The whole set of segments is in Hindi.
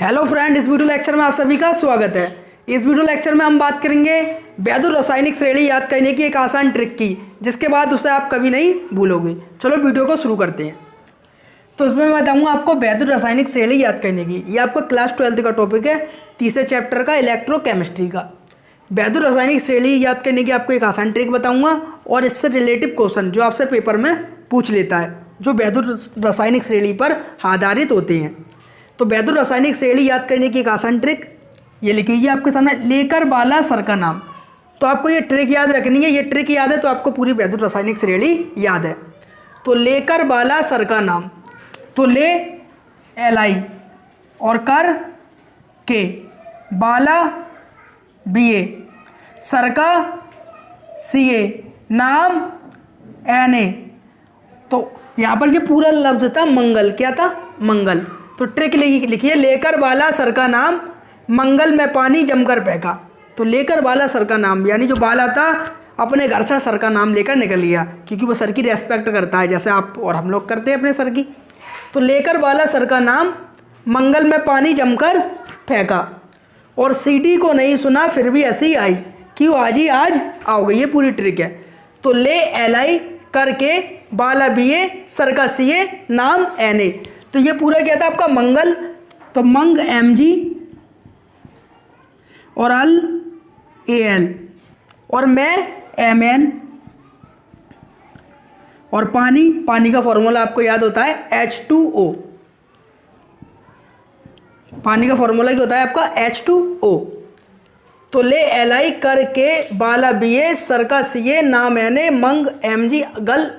हेलो फ्रेंड, इस वीडियो लेक्चर में आप सभी का स्वागत है। इस वीडियो लेक्चर में हम बात करेंगे वैद्युत रासायनिक श्रेणी याद करने की एक आसान ट्रिक की, जिसके बाद उसे आप कभी नहीं भूलोगे। चलो वीडियो को शुरू करते हैं। तो इसमें मैं बताऊंगा आपको वैद्युत रासायनिक श्रेणी याद करने की। ये आपका क्लास 12 का टॉपिक है, तीसरे चैप्टर का इलेक्ट्रोकेमिस्ट्री का। वैद्युत रासायनिक श्रेणी याद करने की आपको एक आसान ट्रिक बताऊंगा और इससे रिलेटिव क्वेश्चन जो आपसे पेपर में पूछ लेता है, जो वैद्युत रासायनिक श्रेणी पर आधारित होते हैं। तो वैद्युत रासायनिक श्रेणी याद करने की एक आसान ट्रिक ये लिखी हुई है आपके सामने, लेकर बाला सर का नाम। तो आपको ये ट्रिक याद रखनी है। ये ट्रिक याद है तो आपको पूरी वैद्युत रासायनिक श्रेणी याद है। तो लेकर बाला सर का नाम, तो ले Li और कर के, बाला Ba, सर का Ca, नाम Na। तो यहाँ पर ये पूरा लफ्ज था मंगल। क्या था? मंगल। तो ट्रिक लिखिए, लेकर बाला सर का नाम, मंगल में पानी जमकर फेंका। तो लेकर बाला सर का नाम, यानी जो बाला था अपने घर से सर का नाम लेकर निकल लिया, क्योंकि वो सर की रेस्पेक्ट करता है, जैसे आप और हम लोग करते हैं अपने सर की। तो लेकर बाला सर का नाम, मंगल में पानी जमकर फेंका, और सीडी को नहीं सुना फिर भी ऐसी आई, क्यों आज ही आज आओगे। ये पूरी ट्रिक है। तो ले Li करके, बाला Ba, सर का Ca, नाम Na। तो ये पूरा क्या था आपका मंगल, तो मंग Mg और अल Al, और मैं Mn, और पानी, पानी का फॉर्मूला आपको याद होता है H2O। पानी का फॉर्मूला क्या होता है आपका? H2O। तो ले Li करके, बाला Ba, सर का Ca, नाम Na, मंग Mg, गल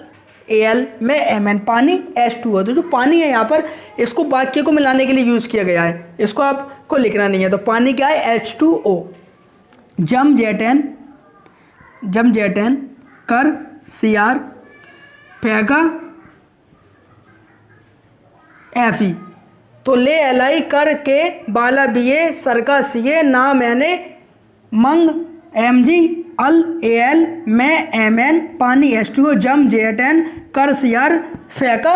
Al में Mn, पानी H2O। तो जो पानी है यहाँ पर, इसको वाक्य को मिलाने के लिए यूज़ किया गया है, इसको आपको लिखना नहीं है। तो पानी क्या है? H2O। जम जेटन कर Cr फेंका Fe। तो ले Li करके, बाला Ba, सर का Ca, नाम Na, मंग Mg, अल Al में Mn, पानी H2O, जम जेटन कर Cr फेंका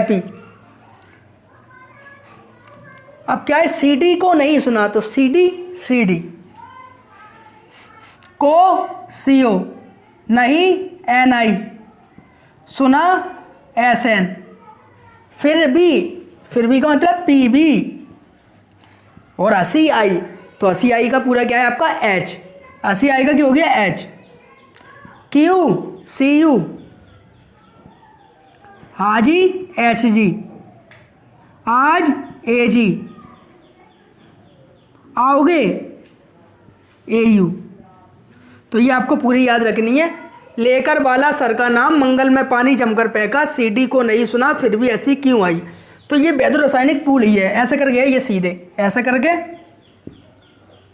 Fe। अब क्या है? CD को नहीं सुना तो CD को CO, नहीं Ni, सुना Sn, फिर भी का मतलब Pb, और 80I। तो 80I का पूरा क्या है आपका? H। 80I का क्या हो गया? H। Cu हाजी Hg, आज Ag, आओगे Au। तो ये आपको पूरी याद रखनी है। लेकर बाला सर का नाम, मंगल में पानी जमकर फेंका, CD को नहीं सुना फिर भी ऐसी क्यों आई। तो ये वैद्युत रासायनिक पूल ही है। ऐसे करके ये सीधे ऐसे करके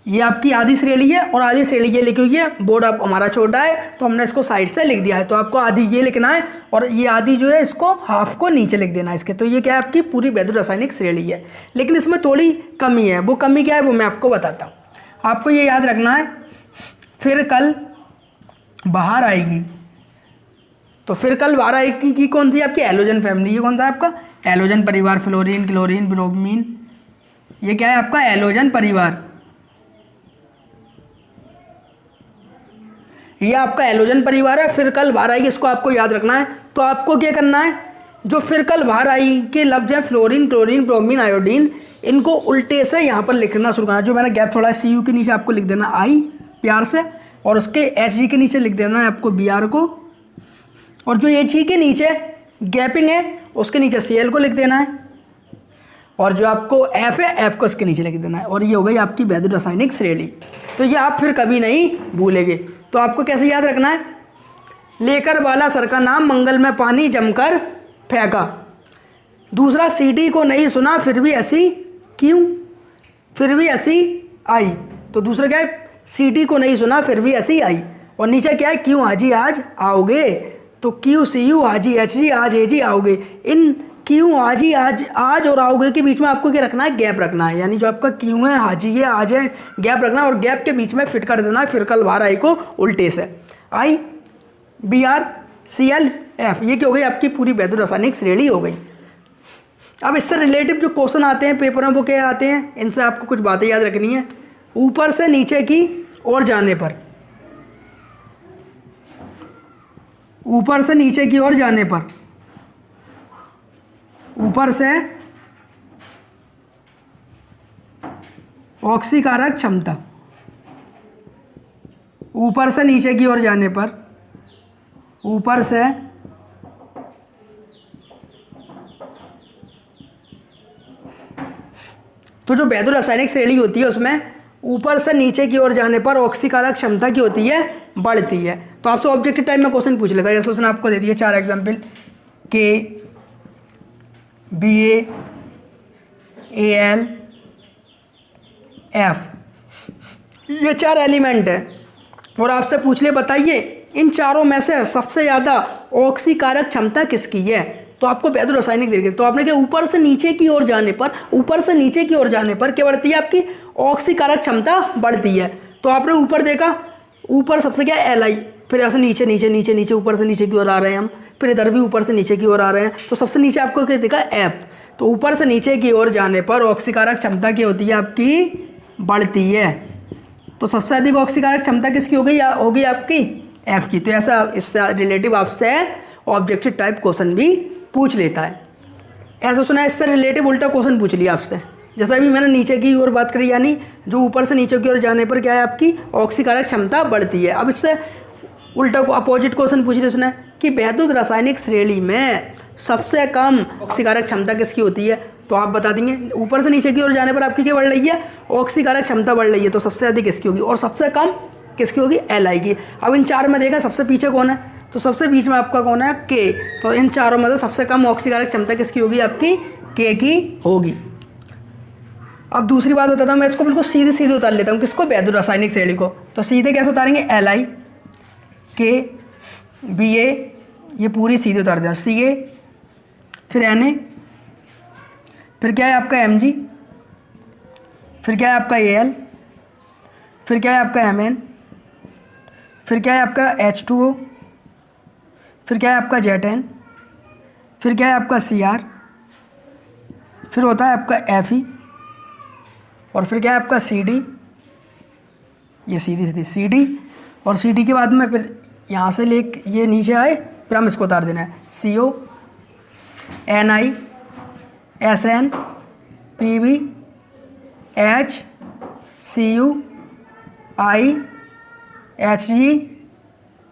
ये आपकी आधी श्रेणी है, और आधी श्रेणी ये लिखी हुई है। बोर्ड आप हमारा छोटा है तो हमने इसको साइड से लिख दिया है। तो आपको आधी ये लिखना है, और ये आधी जो है इसको हाफ को नीचे लिख देना है इसके। तो ये क्या है? आपकी पूरी वैद्युत रासायनिक श्रेणी है। लेकिन इसमें थोड़ी कमी है। वो कमी क्या है वो मैं आपको बताता हूँ। आपको ये याद रखना है, फिर कल बाहर आएगी। तो फिर कल बाहर आएगी की कौन सी? आपकी हैलोजन फैमिली। ये कौन सा है आपका? हैलोजन परिवार, फ्लोरीन, क्लोरीन, ब्रोमीन। ये क्या है आपका? हैलोजन परिवार। ये आपका हैलोजन परिवार है। फिर कल बाहर आएगी, इसको आपको याद रखना है। तो आपको क्या करना है? जो फिर कल बाहर आई के लफ्ज हैं, फ्लोरीन, क्लोरीन, ब्रोमीन, आयोडीन, इनको उल्टे से यहाँ पर लिखना शुरू करना। जो मैंने गैप छोड़ा है, Cu के नीचे आपको लिख देना I प्यार से, और उसके Hg के नीचे लिख देना है आपको Br को, और जो He के नीचे गैपिंग है उसके नीचे Cl को लिख देना है, और जो आपको F है F को इसके नीचे लिख देना है। और ये हो गई आपकी वैद्युत रासायनिक श्रेणी। तो ये आप फिर कभी नहीं भूलेंगे। तो आपको कैसे याद रखना है? लेकर बाला सर का नाम, मंगल में पानी जमकर फेंका। दूसरा, CD को नहीं सुना फिर भी ऐसी क्यों, फिर भी ऐसी आई। तो दूसरा क्या है? CD को नहीं सुना फिर भी ऐसी आई, और नीचे क्या है? क्यों हाजी आज आओगे। तो Cu हाजी Hg, आज Ag आओगे। इन क्यों हाजी आज और आओगे के बीच में आपको क्या रखना है? गैप रखना है। यानी जो आपका क्यों है, हाजी है, आज है, गैप रखना है, और गैप के बीच में फिट कर देना है फिर कल बाहर आई को उल्टे से। I Br Cl F, ये क्या हो गई? आपकी पूरी वैद्युत रासायनिक श्रेणी हो गई। अब इससे रिलेटिव जो क्वेश्चन आते हैं पेपर में वो क्या आते हैं, इनसे आपको कुछ बातें याद रखनी है। ऊपर से नीचे की ओर जाने पर, ऊपर से नीचे की ओर जाने पर, ऊपर से ऑक्सीकारक क्षमता, ऊपर से नीचे की ओर जाने पर, ऊपर से तो जो वैद्युत रासायनिक श्रेणी होती है उसमें ऊपर से नीचे की ओर जाने पर ऑक्सीकारक क्षमता की होती है, बढ़ती है। तो आपसे ऑब्जेक्टिव टाइप में क्वेश्चन पूछ लेता है, जैसे उसने आपको दे दिया 4 एग्जाम्पल, के, बी, ए एल, एफ, ये 4 एलिमेंट है और आपसे पूछ ले बताइए इन चारों में से सबसे ज़्यादा ऑक्सीकारक क्षमता किसकी है। तो आपको वैद्युत रासायनिक देंगे, तो आपने क्या ऊपर से नीचे की ओर जाने पर, ऊपर से नीचे की ओर जाने पर क्या बढ़ती है, आपकी ऑक्सीकारक क्षमता बढ़ती है। तो आपने ऊपर देखा, ऊपर सबसे क्या एल, फिर ऐसे नीचे नीचे नीचे नीचे ऊपर से नीचे की ओर आ रहे हैं हम, फिर इधर भी ऊपर से नीचे की ओर आ रहे हैं, तो सबसे नीचे आपको क्या देखा, एफ। तो ऊपर से नीचे की ओर जाने पर ऑक्सीकारक क्षमता क्या होती है, आपकी बढ़ती है। तो सबसे अधिक ऑक्सीकारक क्षमता किसकी होगी आपकी, एफ की। तो ऐसा इससे रिलेटिव आपसे ऑब्जेक्टिव टाइप क्वेश्चन भी पूछ लेता है। ऐसा सुना है, इससे रिलेटिव उल्टा क्वेश्चन पूछ लिया आपसे, जैसा अभी मैंने नीचे की ओर बात करी, यानी जो ऊपर से नीचे की ओर जाने पर क्या है, आपकी ऑक्सीकारक क्षमता बढ़ती है। अब इससे उल्टा अपोजिट क्वेश्चन पूछ लिया उसने कि वैद्युत रासायनिक श्रेणी में सबसे कम ऑक्सीकारक क्षमता किसकी होती है। तो आप बता देंगे ऊपर से नीचे की ओर जाने पर आपकी क्या बढ़ रही है, ऑक्सीकारक क्षमता बढ़ रही है, तो सबसे अधिक किसकी होगी और सबसे कम किसकी होगी, एल आई की। अब इन 4 में देखा सबसे पीछे कौन है, तो सबसे बीच में आपका कौन है, के। तो इन चारों में से सबसे कम ऑक्सीकारक क्षमता किसकी होगी, आपकी के की होगी। अब दूसरी बात बताता हूँ, मैं इसको बिल्कुल सीधे सीधे उतार लेता हूँ, किसको, वैद्युत रासायनिक श्रेणी को। तो सीधे कैसे उतारेंगे, एल आई, के, बी ए, ये पूरी सीधे उतार दिया, सी ए, फिर एन ए, फिर क्या है आपका एम जी, फिर क्या है आपका ए एल, फिर क्या है आपका एम एन, फिर क्या है आपका एच टू ओ, फिर क्या है आपका जेट एन, फिर क्या है आपका सी आर, फिर होता है आपका एफ ई, और फिर क्या है आपका सी डी, ये सीधी सीधी सी डी, और सी डी के बाद में फिर यहाँ से ले ये नीचे आए, फिर हम इसको उतार देना है, C O, N I, S N, P B, H, C U, I, H G,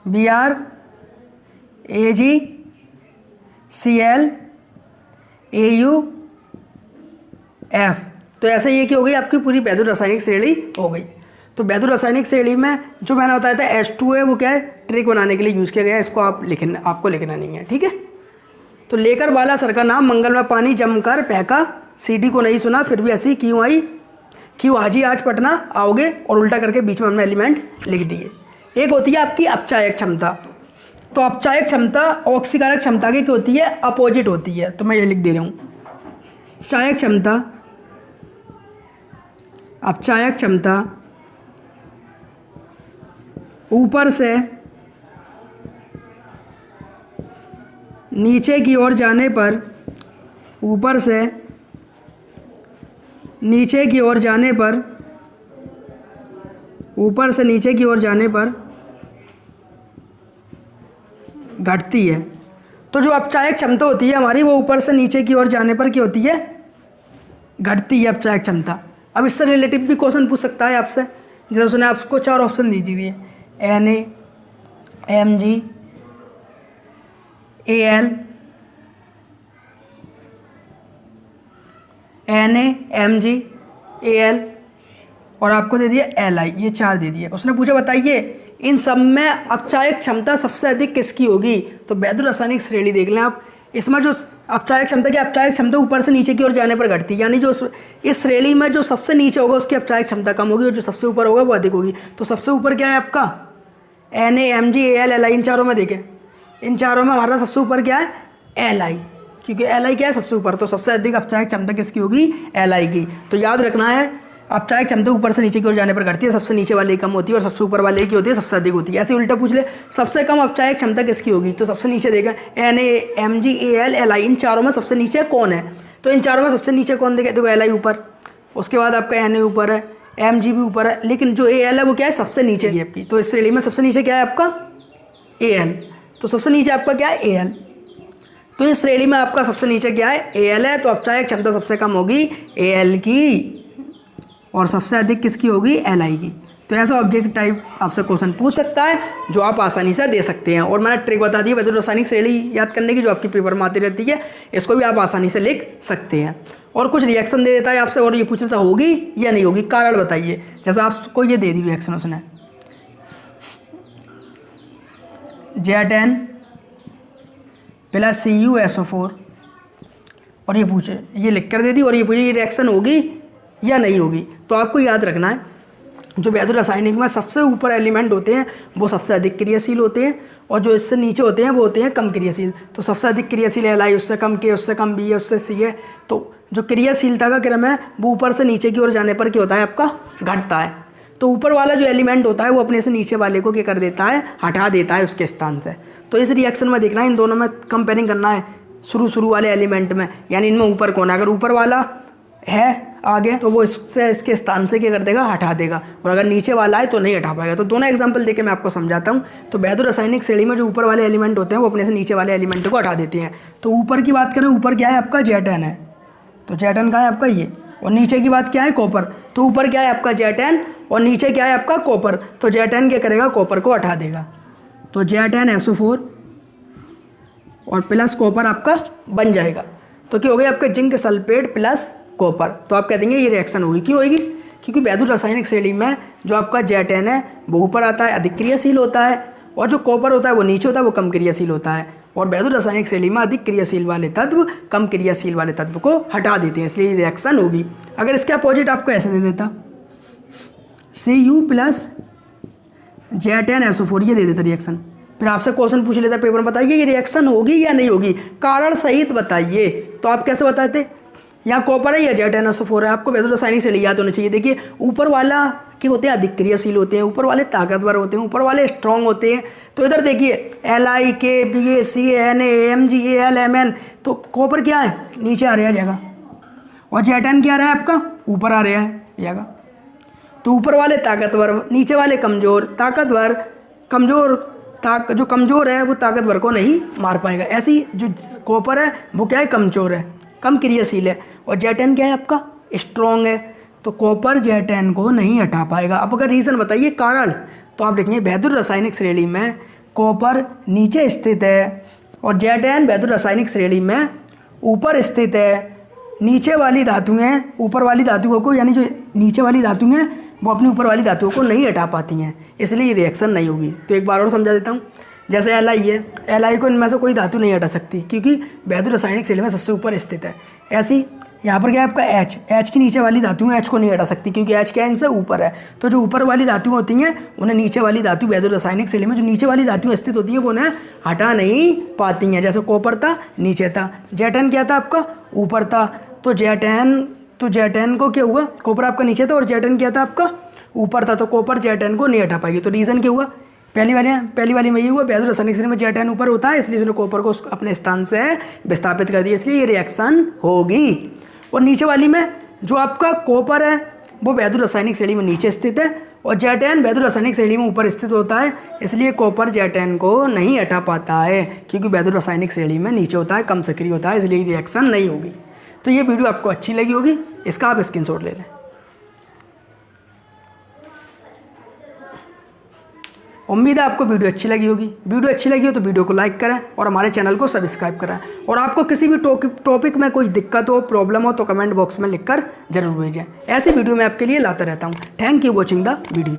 B R, A G, C L, A U, F. तो ऐसे ये क्या हो गई, आपकी पूरी वैद्युत रासायनिक श्रेणी हो गई। तो वैद्युत रासायनिक श्रेणी में जो मैंने बताया था H2 है, वो क्या है, ट्रिक बनाने के लिए यूज़ किया गया है, इसको आपको लिखना नहीं है, ठीक है। तो लेकर वाला सर का नाम, मंगल में पानी जमकर फेंका, CD को नहीं सुना फिर भी ऐसी क्यों आई, क्यों हाजी आज पटना आओगे, और उल्टा करके बीच में हमने एलिमेंट लिख दिए। एक होती है आपकी अपचायक क्षमता। तो अपचायक क्षमता ऑक्सीकारक क्षमता की क्या होती है, अपोजिट होती है। तो मैं ये लिख दे रहा हूँ, अपचायक क्षमता, अपचायक क्षमता ऊपर से नीचे की ओर जाने पर, ऊपर से नीचे की ओर जाने पर, ऊपर से नीचे की ओर जाने पर घटती है। तो जो अपचायक क्षमता होती है हमारी, वो ऊपर से नीचे की ओर जाने पर क्या होती है, घटती है अपचायक क्षमता। अब इससे रिलेटिव भी क्वेश्चन पूछ सकता है आपसे, जैसे उसने आपको 4 ऑप्शन दे दिए, N A, M G, A L, N A, M G, A L, और आपको दे दिया एल आई, ये 4 दे दिए। उसने पूछा बताइए इन सब में अपचायक क्षमता सबसे अधिक किसकी होगी। तो वैद्युत रासायनिक श्रेणी देख लें आप, इसमें जो अपचायक क्षमता की अपचायक क्षमता ऊपर से नीचे की ओर जाने पर घटती है, यानी जो इस श्रेणी में जो सबसे नीचे होगा उसकी अपचायक क्षमता कम होगी और जो सबसे ऊपर होगा वो अधिक होगी। तो सबसे ऊपर क्या है आपका, N A, M G, A L, L I, इन चारों में देखें, इन चारों में हमारा सबसे ऊपर क्या है, एल आई, क्योंकि एल आई क्या है सबसे ऊपर, तो सबसे अधिक अपचायक क्षमता किसकी होगी, एल आई की। तो याद रखना है अपचायक क्षमता ऊपर से नीचे की ओर जाने पर घटती है, सबसे नीचे वाले की कम होती है और सबसे ऊपर वाले की होती है सबसे अधिक होती है। ऐसे उल्टा पूछ ले, सबसे कम अपचायक क्षमता किसकी होगी, तो सबसे नीचे देखें N A, M G, A L, L I, इन चारों में सबसे नीचे कौन है, तो इन चारों में सबसे नीचे कौन देगा? देखो Li ऊपर, उसके बाद आपका Na ऊपर है, Mg भी ऊपर है, लेकिन जो Al है वो क्या है? सबसे नीचे है आपकी। तो इस श्रेणी में सबसे नीचे क्या है आपका? Al। तो सबसे नीचे आपका क्या है? Al। तो इस श्रेणी में आपका सबसे नीचे क्या है? Al है। तो अब चाहे क्षमता सबसे कम होगी Al की और सबसे अधिक किसकी होगी? Li की। तो ऐसा ऑब्जेक्ट टाइप आपसे क्वेश्चन पूछ सकता है जो आप आसानी से दे सकते हैं। और मैंने ट्रिक बता दी है वैद्युत रासायनिक श्रेणी याद करने की, जो आपकी पेपर में आती रहती है, इसको भी आप आसानी से लिख सकते हैं। और कुछ रिएक्शन दे देता है आपसे और ये पूछ लेता होगी या नहीं होगी, कारण बताइए। जैसे आपको ये दे दी रिएक्शन उसने, Z10 + CuSO4, और ये पूछे, ये लिख कर दे दी और ये पूछे ये रिएक्शन होगी या नहीं होगी। तो आपको याद रखना है जो वैद्युत रासायनिक में सबसे ऊपर एलिमेंट होते हैं वो सबसे अधिक क्रियाशील होते हैं, और जो इससे नीचे होते हैं वो होते हैं कम क्रियाशील। तो सबसे अधिक क्रियाशील Li, उससे कम K, उससे कम B है, उससे C है। तो जो क्रियाशीलता का क्रम है वो ऊपर से नीचे की ओर जाने पर क्या होता है? आपका घटता है। तो ऊपर वाला जो एलिमेंट होता है वो अपने से नीचे वाले को क्या कर देता है? हटा देता है उसके स्थान से। तो इस रिएक्शन में देखना है, इन दोनों में कंपेयरिंग करना है शुरू वाले एलिमेंट में, यानी इनमें ऊपर कौन है? अगर ऊपर वाला है आगे तो वो इससे इसके स्थान से क्या कर देगा? हटा देगा। और अगर नीचे वाला है तो नहीं हटा पाएगा। तो दोनों एग्जांपल देके मैं आपको समझाता हूँ। तो वैद्युत रासायनिक श्रेणी में जो ऊपर वाले एलिमेंट होते हैं वो अपने से नीचे वाले एलिमेंट को हटा देते हैं। तो ऊपर की बात करें, ऊपर क्या है आपका? Z10 है। तो Z10 का है आपका ये। और नीचे की बात क्या है? कॉपर। तो ऊपर क्या है आपका? Z10 और नीचे क्या है आपका? कॉपर। तो Z10 क्या करेगा? कॉपर को हटा देगा। तो Z10SO4 और प्लस कॉपर आपका बन जाएगा। तो क्या हो गया? आपका जिंक सल्फेट प्लस कॉपर। तो आप कह देंगे ये रिएक्शन होगी। क्यों होगी? क्योंकि वैद्युत रासायनिक श्रेणी में जो आपका Z10 है वो ऊपर आता है, अधिक क्रियाशील होता है, और जो कॉपर होता है वो नीचे होता है, वो कम क्रियाशील होता है। और वैद्युत रासायनिक श्रेणी में अधिक क्रियाशील वाले तत्व कम क्रियाशील वाले तत्व को हटा देते हैं, इसलिए रिएक्शन होगी। अगर इसके अपोजिट आपको ऐसे दे देता Cu + Z10SO4, ये दे देता रिएक्शन, फिर आपसे क्वेश्चन पूछ लेता पेपर में, बताइए ये रिएक्शन होगी या नहीं होगी, कारण सहित बताइए। तो आप कैसे बताते? यहाँ कॉपर है या Z10SO4 है, आपको वैद्युत रासायनिक श्रेणी याद होनी चाहिए। देखिए ऊपर वाला के होते हैं अधिक क्रियाशील होते हैं, ऊपर वाले ताकतवर होते हैं, ऊपर वाले स्ट्रॉन्ग होते हैं। तो इधर देखिए Li, K, Ba, C, Na, Mg, Al, Mn, तो कॉपर क्या है? नीचे आ रहा है जगह, और Z10 क्या आ रहा है आपका? ऊपर आ रहा है जगह। तो ऊपर वाले ताकतवर, नीचे वाले कमज़ोर। ताकतवर जो कमज़ोर है वो ताकतवर को नहीं मार पाएगा। ऐसी जो कॉपर है वो क्या है? कमज़ोर है, कम क्रियाशील है। और Z10 क्या है आपका? स्ट्रॉन्ग है। तो कॉपर Z10 को नहीं हटा पाएगा। अब अगर रीज़न बताइए, कारण, तो आप देखेंगे वैद्युत रासायनिक श्रेणी में कॉपर नीचे स्थित है और Z10 वैद्युत रासायनिक श्रेणी में ऊपर स्थित है। नीचे वाली धातुएं ऊपर वाली धातुओं को, यानी जो नीचे वाली धातुएं वो अपनी ऊपर वाली धातुओं को नहीं हटा पाती हैं, इसलिए रिएक्शन नहीं होगी। तो एक बार और समझा देता हूँ। जैसे Li है, Li को इनमें से कोई धातु नहीं हटा सकती क्योंकि वैद्युत रासायनिक श्रेणी में सबसे ऊपर स्थित है। ऐसी यहाँ पर क्या है आपका H की नीचे वाली धातु H को नहीं हटा सकती क्योंकि H क्या है? इनसे ऊपर है। तो जो ऊपर वाली धातु होती हैं उन्हें नीचे वाली धातु वैद्युत रासायनिक श्रेणी में जो नीचे वाली धातु स्थित होती हैं वो उन्हें हटा नहीं पाती हैं। जैसे कॉपर था नीचे था, Z10 क्या था आपका? ऊपर था। तो Z10 को क्या हुआ? कॉपर आपका नीचे था और Z10 क्या था आपका? ऊपर था। तो कॉपर Z10 को नहीं हटा पाएगी। तो रीज़न क्या हुआ? पहली वाली में ये हुआ, वैद्युत रासायनिक श्रेणी में Z10 ऊपर होता है, इसलिए उसने कॉपर को अपने स्थान से विस्थापित कर दिया, इसलिए ये रिएक्शन होगी। और नीचे वाली में जो आपका कॉपर है वो वैद्युत रासायनिक श्रेणी में नीचे स्थित है और Z10 वैद्युत रासायनिक श्रेणी में ऊपर स्थित होता है, इसलिए कॉपर Z10 को नहीं हटा पाता है क्योंकि वैद्युत रासायनिक श्रेणी में नीचे होता है, कम सक्रिय होता है, इसलिए रिएक्शन नहीं होगी। तो ये वीडियो आपको अच्छी लगी होगी, इसका आप स्क्रीनशॉट ले लें। उम्मीद है आपको वीडियो अच्छी लगी होगी। वीडियो अच्छी लगी हो तो वीडियो को लाइक करें और हमारे चैनल को सब्सक्राइब करें। और आपको किसी भी टॉपिक में कोई दिक्कत हो, प्रॉब्लम हो तो कमेंट बॉक्स में लिखकर जरूर भेजें। ऐसी वीडियो मैं आपके लिए लाता रहता हूँ। Thank you watching the video.